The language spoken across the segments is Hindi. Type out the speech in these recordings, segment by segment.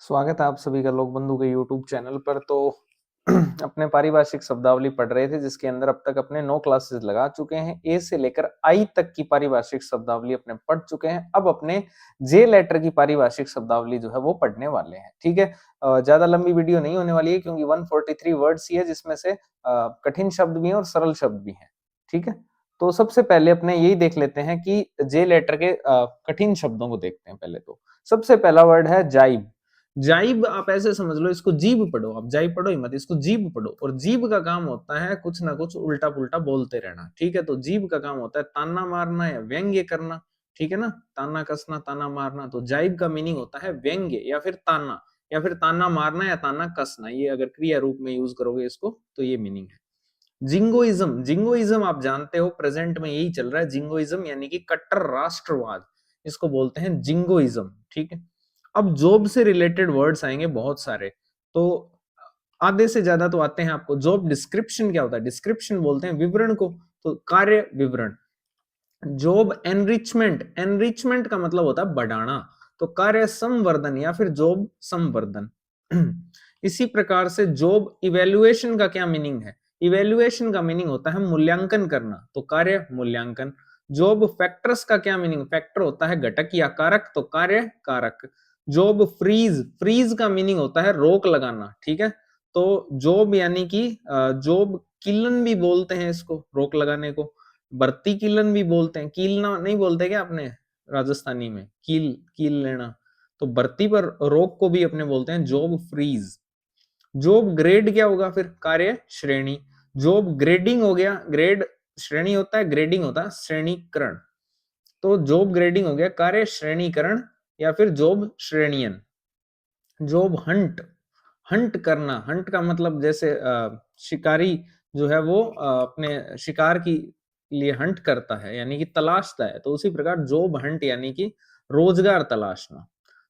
स्वागत है आप सभी का लोक बंधु के YouTube चैनल पर। तो अपने पारिभाषिक शब्दावली पढ़ रहे थे जिसके अंदर अब तक अपने 9 क्लासेस लगा चुके हैं। ए से लेकर आई तक की पारिभाषिक शब्दावली अपने पढ़ चुके हैं। अब अपने जे लेटर की पारिभाषिक शब्दावली जो है वो पढ़ने वाले हैं। ठीक है, ज्यादा लंबी वीडियो नहीं होने वाली है क्योंकि 143 वर्ड्स ही है जिसमें से कठिन शब्द भी हैं और सरल शब्द भी हैं। ठीक है, तो सबसे पहले अपने यही देख लेते हैं कि जे लेटर के कठिन शब्दों को देखते हैं। पहले तो सबसे पहला वर्ड है जाइब। जाइब आप ऐसे समझ लो, इसको जीभ पढ़ो, आप जाइब पढ़ो ही मत, इसको जीभ पढ़ो। और जीभ का काम होता है कुछ ना कुछ उल्टा पुल्टा बोलते रहना। ठीक है, तो जीभ का काम होता है ताना मारना या व्यंग्य करना। ठीक है ना, ताना कसना, ताना मारना। तो जाइब का मीनिंग होता है व्यंग्य या फिर ताना, या फिर ताना मारना या ताना कसना। ये अगर क्रिया रूप में यूज करोगे इसको तो ये मीनिंग है। जिंगोइज्म, जिंगोइज्म आप जानते हो प्रेजेंट में यही चल रहा है। जिंगोइज्म यानी कि कट्टर राष्ट्रवाद, इसको बोलते हैं जिंगोइज्म। ठीक है, अब जॉब से रिलेटेड वर्ड्स आएंगे बहुत सारे, तो आधे से ज्यादा तो आते हैं आपको। जॉब डिस्क्रिप्शन क्या होता है? डिस्क्रिप्शन बोलते हैं विवरण को, तो कार्य विवरण। जॉब एनरिचमेंट, एनरिचमेंट का मतलब होता है बढ़ाना, तो कार्य संवर्धन या फिर जॉब संवर्धन। इसी प्रकार से जॉब इवेल्युएशन का क्या मीनिंग है? इवेल्युएशन का मीनिंग होता है मूल्यांकन करना, तो कार्य मूल्यांकन। जॉब फैक्टर्स का क्या मीनिंग? फैक्टर होता है घटक या कारक, तो कार्य कारक। जॉब फ्रीज, फ्रीज का मीनिंग होता है रोक लगाना। ठीक है, तो जॉब यानी कि जॉब किलन भी बोलते हैं इसको, रोक लगाने को। भर्ती किलन भी बोलते हैं, कीलना नहीं बोलते क्या अपने राजस्थानी में? कील, कील लेना। तो भर्ती पर रोक को भी अपने बोलते हैं जॉब फ्रीज। जॉब ग्रेड क्या होगा फिर? कार्य श्रेणी। जॉब ग्रेडिंग हो गया, ग्रेड श्रेणी होता है, ग्रेडिंग होता है श्रेणीकरण। तो जॉब ग्रेडिंग हो गया कार्य श्रेणीकरण या फिर जॉब श्रेणियन। जॉब हंट, हंट करना। हंट का मतलब जैसे शिकारी जो है वो अपने शिकार की लिए हंट करता है यानी कि तलाशता है, तो उसी प्रकार जॉब हंट यानी कि रोजगार तलाशना।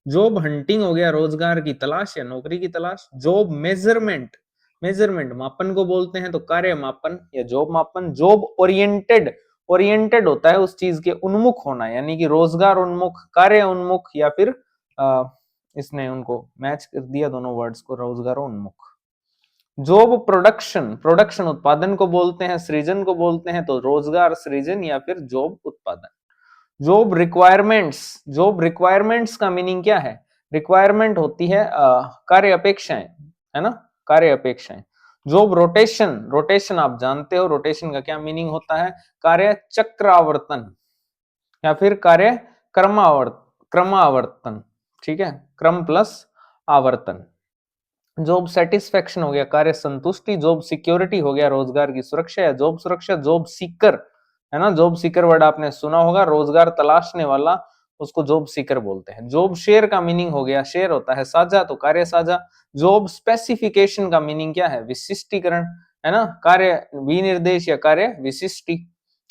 जॉब हंटिंग हो गया रोजगार की तलाश या नौकरी की तलाश। जॉब मेजरमेंट, मेजरमेंट मापन को बोलते हैं, तो कार्य मापन या जॉब मापन। जॉब ओरिएंटेड, ओरिएंटेड होता है उस चीज के उन्मुख होना, यानी कि रोजगार उन्मुख, कार्य उन्मुख, या फिर इसने उनको मैच कर दिया दोनों वर्ड्स को, रोजगार उन्मुख। जॉब प्रोडक्शन, प्रोडक्शन उत्पादन को बोलते हैं, सृजन को बोलते हैं, तो रोजगार सृजन या फिर जॉब उत्पादन। जॉब रिक्वायरमेंट्स, जॉब रिक्वायरमेंट्स का मीनिंग क्या है? रिक्वायरमेंट होती है कार्य अपेक्षाएं, है ना, कार्य अपेक्षाएं। जॉब रोटेशन, रोटेशन आप जानते हो, रोटेशन का क्या मीनिंग होता है? कार्य चक्रावर्तन या फिर कार्य क्रमावर्तन। ठीक है, क्रम प्लस आवर्तन। जॉब सेटिस्फेक्शन हो गया कार्य संतुष्टि। जॉब सिक्योरिटी हो गया रोजगार की सुरक्षा या जॉब सुरक्षा। जॉब सीकर, है ना, जॉब सीकर वर्ड आपने सुना होगा, रोजगार तलाशने वाला, उसको जॉब सीकर बोलते हैं। जॉब शेयर का मीनिंग हो गया, शेयर होता है साझा, तो कार्य साझा। जॉब स्पेसिफिकेशन का मीनिंग क्या है? विशिष्टीकरण, है ना, कार्य विनिर्देश या कार्य विशिष्टि।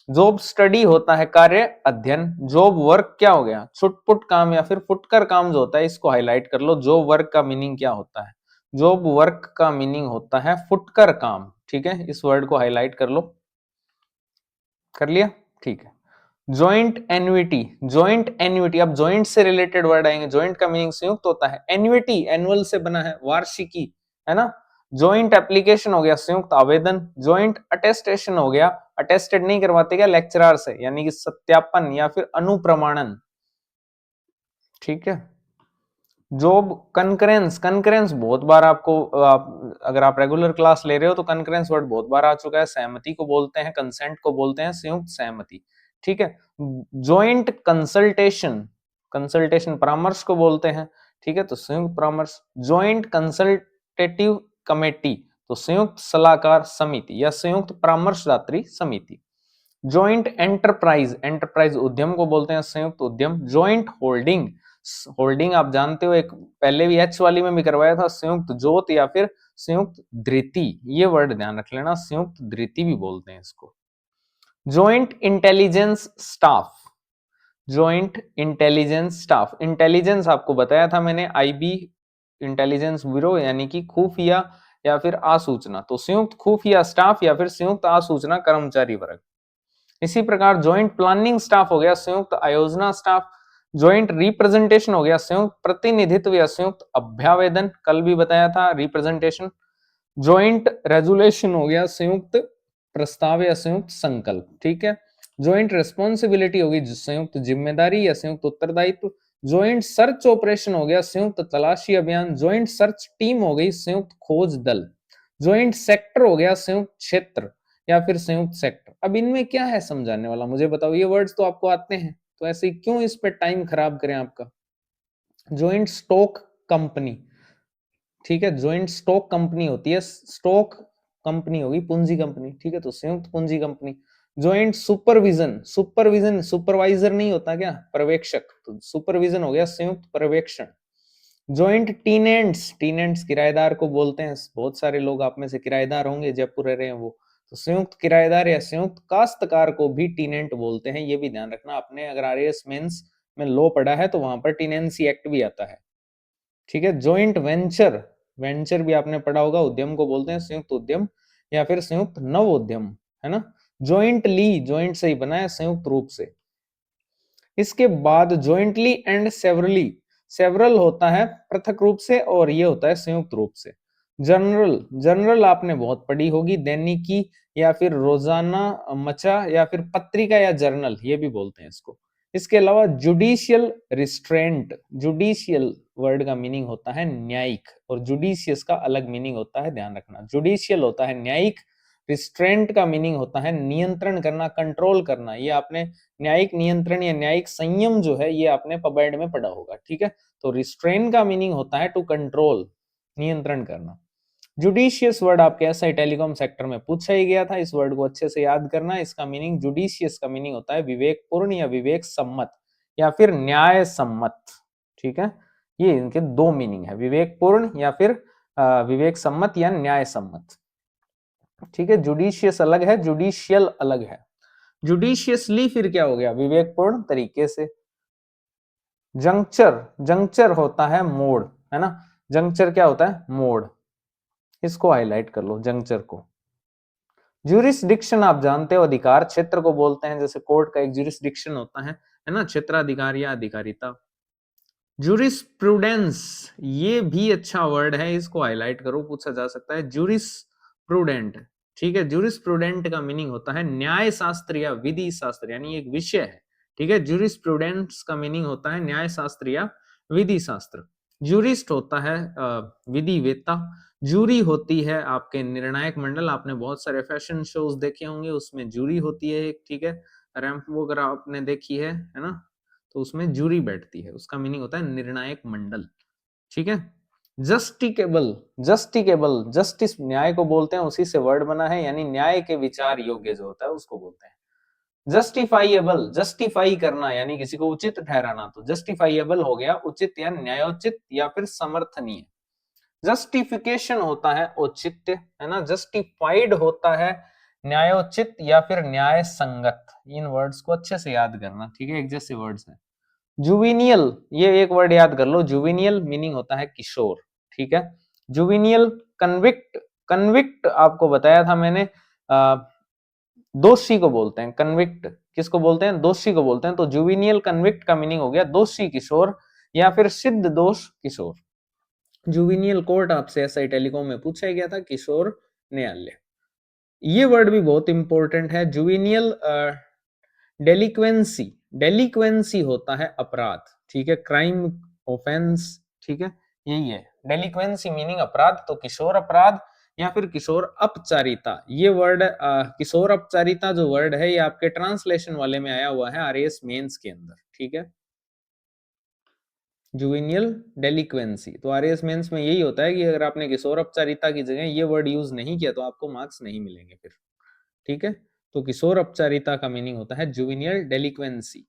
जॉब स्टडी होता है कार्य अध्ययन। जॉब वर्क क्या हो गया? छुटपुट काम या फिर फुटकर काम जो होता है, इसको हाईलाइट कर लो। जॉब वर्क का मीनिंग क्या होता है? जॉब वर्क का मीनिंग होता है फुटकर काम। ठीक है, इस वर्ड को हाईलाइट कर लो। कर लिया? ठीक है। जॉइंट एन्युटी, जॉइंट एन्युटी, अब जॉइंट से रिलेटेड वर्ड आएंगे। जॉइंट का मीनिंग संयुक्त होता है। एन्युटी एनुअल से बना है, वार्षिकी, है ना। जॉइंट एप्लीकेशन हो गया संयुक्त आवेदन। जॉइंट अटेस्टेशन हो गया, अटेस्टेड नहीं करवाते क्या लेक्चरर से, यानी कि सत्यापन या फिर अनुप्रमाणन। ठीक है। जॉब कंकरेंस, कंकरेंस बहुत बार आपको अगर आप रेगुलर क्लास ले रहे हो तो कंकरेंस वर्ड बहुत बार आ चुका है। सहमति को बोलते हैं, कंसेंट को बोलते हैं संयुक्त सहमति। ठीक है। जॉइंट कंसल्टेशन, कंसल्टेशन परामर्श को बोलते हैं। ठीक है, तो संयुक्त परामर्श। जॉइंट कंसल्टेटिव कमेटी, तो संयुक्त सलाहकार समिति या संयुक्त परामर्शदात्री समिति। जॉइंट एंटरप्राइज, एंटरप्राइज उद्यम को बोलते हैं, संयुक्त उद्यम। जॉइंट होल्डिंग, होल्डिंग आप जानते हो, एक पहले भी एच वाली में भी करवाया था, संयुक्त जोत या फिर संयुक्त धृति। ये वर्ड ध्यान रख लेना, संयुक्त धृति भी बोलते हैं इसको। Joint intelligence staff, joint intelligence staff. Intelligence आपको बताया था मैंने, आईबी इंटेलिजेंस ब्यूरो, यानी कि खुफिया या फिर आसूचना, तो संयुक्त खुफिया स्टाफ या फिर संयुक्त आसूचना कर्मचारी वर्ग। इसी प्रकार जॉइंट प्लानिंग स्टाफ हो गया, संयुक्त आयोजना स्टाफ। ज्वाइंट रिप्रेजेंटेशन हो गया संयुक्त प्रतिनिधित्व या संयुक्त अभ्यावेदन, कल भी बताया था रिप्रेजेंटेशन। ज्वाइंट रेजुलेशन हो गया संयुक्त प्रस्ताव या संयुक्त संकल्प, ठीक है। ज्वाइंट रेस्पॉन्सिबिलिटी होगी संयुक्त जिम्मेदारी या संयुक्त उत्तरदायित्व। ज्वाइंट सर्च ऑपरेशन हो गया संयुक्त तलाशी अभियान। ज्वाइंट सर्च टीम हो गई संयुक्त खोज दल। ज्वाइंट सेक्टर हो गया संयुक्त क्षेत्र या फिर संयुक्त सेक्टर। अब इनमें क्या है समझाने वाला, मुझे बताओ। ये वर्ड्स तो आपको आते हैं, तो ऐसे क्यों इस पे टाइम खराब करें आपका। ज्वाइंट स्टॉक कंपनी, ठीक है, ज्वाइंट स्टॉक कंपनी होती है, स्टॉक कंपनी होगी पूंजी कंपनी, ठीक है, तो संयुक्त पूंजी company. Joint supervision, supervision supervisor नहीं होता क्या, पर्यवेक्षक, तो सुपरविजन हो गया संयुक्त पर्यवेक्षण। ज्वाइंट टीनेंट्स, टीनेंट्स किराएदार को बोलते हैं, बहुत सारे लोग आप में से किराएदार होंगे, जयपुर रह रहे हैं वो, तो संयुक्त किराएदार या संयुक्त काश्तकार को भी टीनेंट बोलते हैं। ये भी ध्यान रखना आपने, अगर आरएएस मेंस में लॉ पढ़ा है तो वहां पर टीनेंसी एक्ट भी आता है, ठीक है। ज्वाइंट वेंचर, वेंचर भी आपने पढ़ा होगा, उद्यम को बोलते हैं, संयुक्त उद्यम या फिर संयुक्त नव उद्यम, है ना। ज्वाइंटली, ज्वाइंट से ही बना है, संयुक्त रूप से। इसके बाद ज्वाइंटली एंड सेवरली, सेवरल होता है पृथक रूप से और ये होता है संयुक्त रूप से। जर्नल, जर्नल आपने बहुत पढ़ी होगी, दैनिकी या फिर रोजाना मचा या फिर पत्रिका या जर्नल, ये भी बोलते हैं इसको। इसके अलावा जुडिशियल रिस्ट्रेंट, जुडिशियल वर्ड का मीनिंग होता है न्यायिक और जुडिशियस का अलग मीनिंग होता है, ध्यान रखना। जुडिशियल होता है न्यायिक, रिस्ट्रेंट का मीनिंग होता है नियंत्रण करना, कंट्रोल करना। ये आपने न्यायिक नियंत्रण या न्यायिक संयम जो है ये आपने पबैड में पढ़ा होगा, ठीक है। तो रिस्ट्रेन का मीनिंग होता है टू कंट्रोल, नियंत्रण करना। जुडिशियस वर्ड आपके एसआई टेलीकॉम सेक्टर में पूछा ही गया था, इस वर्ड को अच्छे से याद करना। इसका मीनिंग, जुडिशियस का मीनिंग होता है विवेकपूर्ण या विवेक सम्मत या फिर न्याय सम्मत, ठीक है। ये इनके दो मीनिंग है, विवेकपूर्ण या फिर विवेक सम्मत या न्याय सम्मत, ठीक है। जुडिशियस अलग है, जुडिशियल अलग है। जुडिशियसली फिर क्या हो गया, विवेकपूर्ण तरीके से। जंक्चर, जंक्चर होता है मोड़, है ना। जंक्चर क्या होता है, मोड़, इसको हाईलाइट कर लो, जंक्चर को। ज्यूरिसडिक्शन आप जानते हो, अधिकार क्षेत्र को बोलते हैं, जैसे कोर्ट का एक ज्यूरिसडिक्शन होता है ना, क्षेत्राधिकार या अधिकारिता। ज्यूरिस्प्रूडेंस, ये भी अच्छा वर्ड है, इसको हाईलाइट करो, पूछा जा सकता है। ज्यूरिस्प्रूडेंट, ठीक है, ज्यूरिस्प्रूडेंट का मीनिंग होता है न्याय शास्त्र या विधि शास्त्र, यानी एक विषय है, ठीक है। ज्यूरिस्प्रूडेंस का मीनिंग होता है न्याय शास्त्र या विधि शास्त्र। ज्यूरिस्ट होता है विधि वेत्ता। जूरी होती है आपके निर्णायक मंडल, आपने बहुत सारे फैशन शोज देखे होंगे, उसमें जूरी होती है एक, ठीक है। रैंप वगैरह आपने देखी है ना, तो उसमें जूरी बैठती है, उसका मीनिंग होता है निर्णायक मंडल, ठीक है। जस्टिकेबल, जस्टिकेबल, जस्टिस न्याय को बोलते हैं, उसी से वर्ड बना है, यानी न्याय के विचार योग्य जो होता है उसको बोलते हैं। जस्टिफाइएबल, जस्टिफाई करना यानी किसी को उचित ठहराना, तो जस्टिफाइएबल हो गया उचित या न्यायोचित या फिर समर्थनीय। जस्टिफिकेशन होता है औचित्य, है ना। जस्टिफाइड होता है न्यायोचित या फिर न्याय संगत। इन वर्ड्स को अच्छे से याद करना, ठीक है, एक जैसे वर्ड्स हैं। जुविनियल, ये एक वर्ड याद कर लो, जुविनियल मीनिंग होता है किशोर, ठीक है। जुविनियल कन्विक्ट, कन्विक्ट आपको बताया था मैंने, दोषी को बोलते हैं कन्विक्ट, किसको बोलते हैं, दोषी को बोलते हैं। तो जुविनियल कन्विक्ट का मीनिंग हो गया दोषी किशोर या फिर सिद्ध दोष किशोर। जुविनियल कोर्ट आपसे एसआई टेलीकॉम में पूछा गया था, किशोर न्यायालय। ये वर्ड भी बहुत इंपॉर्टेंट है, जुविनियल डेलिक्वेंसी, डेलिक्वेंसी होता है अपराध, ठीक है, क्राइम ऑफेंस, ठीक है, यही है डेलिक्वेंसी मीनिंग अपराध। तो किशोर अपराध या फिर किशोर अपचारिता, ये वर्ड किशोर अपचारिता जो वर्ड है ये आपके ट्रांसलेशन वाले में आया हुआ है आरएएस मेंस के अंदर, ठीक है। जुवेनियल डेलिक्वेंसी, तो आरएएस मेंस में यही होता है कि अगर आपने किशोर अपचारिता की जगह ये वर्ड यूज नहीं किया तो आपको मार्क्स नहीं मिलेंगे फिर, ठीक है। तो किशोर अपचारिता का मीनिंग होता है जुवेनियल डेलिक्वेंसी।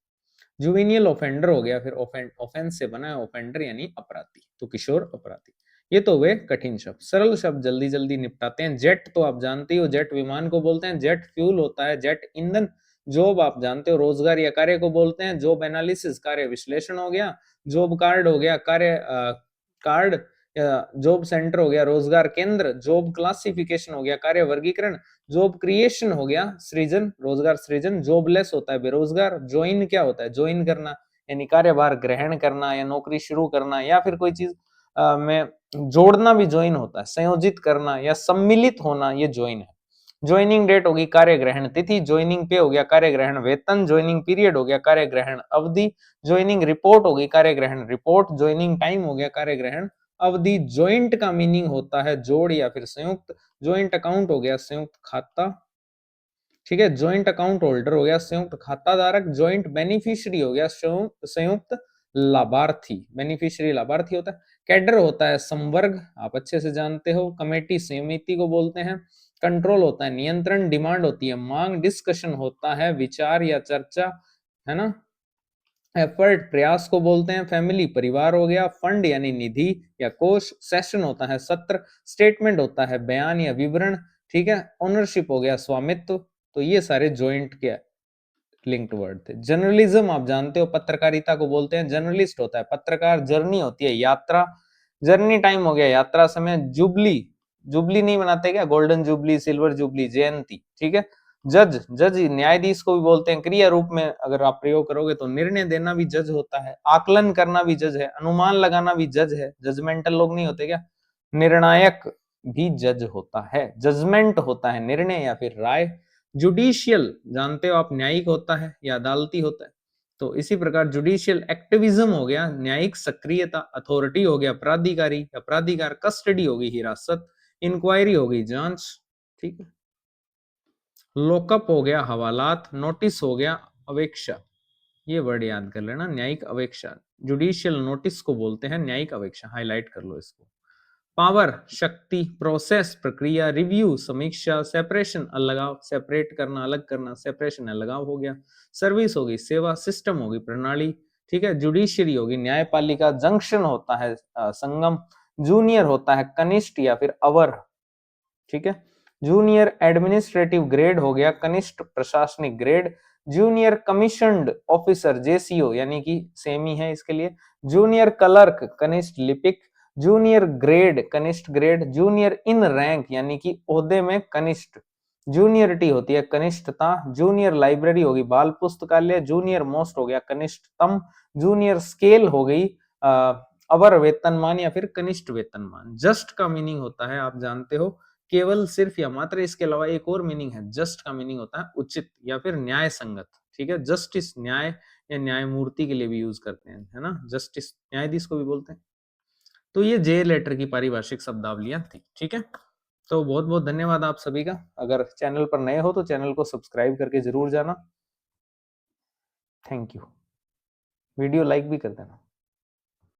जुवेनियल ऑफेंडर हो गया, फिर ऑफेंस से बना है ऑफेंडर यानी अपराधी, तो किशोर अपराधी। ये तो वे कठिन शब्द, सरल शब्द जल्दी जल्दी निपटाते हैं। जेट तो आप जानते हो, जेट विमान को बोलते हैं, जेट फ्यूल होता है, जेट ईंधन। जॉब आप जानते हो, रोजगार या कार्य को बोलते हैं। जॉब एनालिसिस कार्य विश्लेषण हो गया। जॉब कार्ड हो गया कार्य कार्ड, जॉब सेंटर हो गया रोजगार केंद्र। जॉब क्लासिफिकेशन हो गया कार्य वर्गीकरण। जॉब क्रिएशन हो गया सृजन, रोजगार सृजन। जॉबलेस होता है बेरोजगार। ज्वाइन क्या होता है, ज्वाइन करना यानी कार्यभार ग्रहण करना या नौकरी शुरू करना, या फिर कोई चीज में जोड़ना भी ज्वाइन होता है, संयोजित करना या सम्मिलित होना, ये ज्वाइन है। ज्वाइनिंग डेट होगी कार्य ग्रहण तिथि, ज्वाइनिंग पे हो गया कार्य ग्रहण वेतन, ज्वाइनिंग पीरियड हो गया कार्य ग्रहण अवधि, ज्वाइनिंग रिपोर्ट होगी कार्य ग्रहण रिपोर्ट, ज्वाइनिंग टाइम हो गया कार्य ग्रहण अवधि। ज्वाइंट का मीनिंग होता है जोड़ या फिर संयुक्त। ज्वाइंट अकाउंट हो गया संयुक्त खाता, ठीक है। ज्वाइंट अकाउंट होल्डर हो गया संयुक्त खाता धारक। ज्वाइंट बेनिफिशियरी हो गया संयुक्त लाभार्थी, बेनिफिशियरी लाभार्थी होता है। कैडर होता है संवर्ग, आप अच्छे से जानते हो। कमेटी समिति को बोलते हैं। कंट्रोल होता है नियंत्रण। डिमांड होती है मांग। डिस्कशन होता है विचार या चर्चा, है ना। एफर्ट प्रयास को बोलते हैं। फैमिली परिवार हो गया। फंड यानी निधि या कोष। सेशन होता है सत्र। स्टेटमेंट होता है बयान या विवरण, ठीक है। ओनरशिप हो गया स्वामित्व। तो ये सारे ज्वाइंट के लिंक्ड वर्ड थे। जर्नलिज्म आप जानते हो, पत्रकारिता को बोलते हैं। जर्नलिस्ट होता है पत्रकार। जर्नी होती है यात्रा। जर्नी टाइम हो गया यात्रा समय। जुबली, जुबली नहीं बनाते क्या, गोल्डन जुबली, सिल्वर जुबली, जयंती, ठीक है। जज, जज न्यायाधीश को भी बोलते हैं। क्रिया रूप में अगर आप प्रयोग करोगे तो निर्णय देना भी जज होता है। आकलन करना भी जज है। अनुमान लगाना भी जज है। जजमेंटल लोग नहीं होते क्या। निर्णायक भी जज होता है। जजमेंट होता है निर्णय या फिर राय। जुडिशियल जानते हो आप, न्यायिक होता है या अदालती होता है। तो इसी प्रकार जुडिशियल एक्टिविज्म हो गया न्यायिक सक्रियता। अथॉरिटी हो गया प्राधिकारी या प्राधिकार। कस्टडी होगी हिरासत। इंक्वायरी होगी जांच, ठीक है। लॉकअप हो गया हवालात। नोटिस हो गया अवेक्षा। ये वर्ड याद कर लेना, न्यायिक अवेक्षा। जुडिशियल नोटिस को बोलते हैं न्यायिक अवेक्षा, हाईलाइट कर लो इसको। पावर शक्ति। प्रोसेस प्रक्रिया। रिव्यू समीक्षा। सेपरेशन अलगाव, सेपरेट करना अलग करना, सेपरेशन अलगाव हो गया। सर्विस होगी सेवा। सिस्टम होगी प्रणाली, ठीक है। जुडिशियरी होगी न्यायपालिका। जंक्शन होता है संगम। जूनियर होता है कनिष्ठ या फिर अवर, ठीक है। जूनियर एडमिनिस्ट्रेटिव ग्रेड हो गया कनिष्ठ प्रशासनिक grade. Junior commissioned officer JCO यानी कि सेम ही है इसके लिए। जूनियर क्लर्क कनिष्ठ लिपिक। जूनियर ग्रेड कनिष्ठ ग्रेड। जूनियर इन रैंक यानी कि ओहदे में कनिष्ठ। जूनियरिटी होती है कनिष्ठता। जूनियर लाइब्रेरी होगी बाल पुस्तकालय। जूनियर मोस्ट हो गया कनिष्ठतम। जूनियर स्केल हो गई अवर वेतनमान या फिर कनिष्ठ वेतनमान। जस्ट का मीनिंग होता है आप जानते हो केवल सिर्फ या मात्र, इसके अलावा एक और मीनिंग है। जस्ट का मीनिंग होता है उचित या फिर न्याय संगत, ठीक है। जस्टिस न्याय या न्यायमूर्ति के लिए भी यूज करते हैं, है ना। जस्टिस न्यायाधीश को भी बोलते हैं। तो ये जे लेटर की पारिभाषिक शब्दावलियां थी, ठीक है। तो बहुत बहुत धन्यवाद आप सभी का। अगर चैनल पर नए हो तो चैनल को सब्सक्राइब करके जरूर जाना। Thank you. वीडियो लाइक भी कर देना।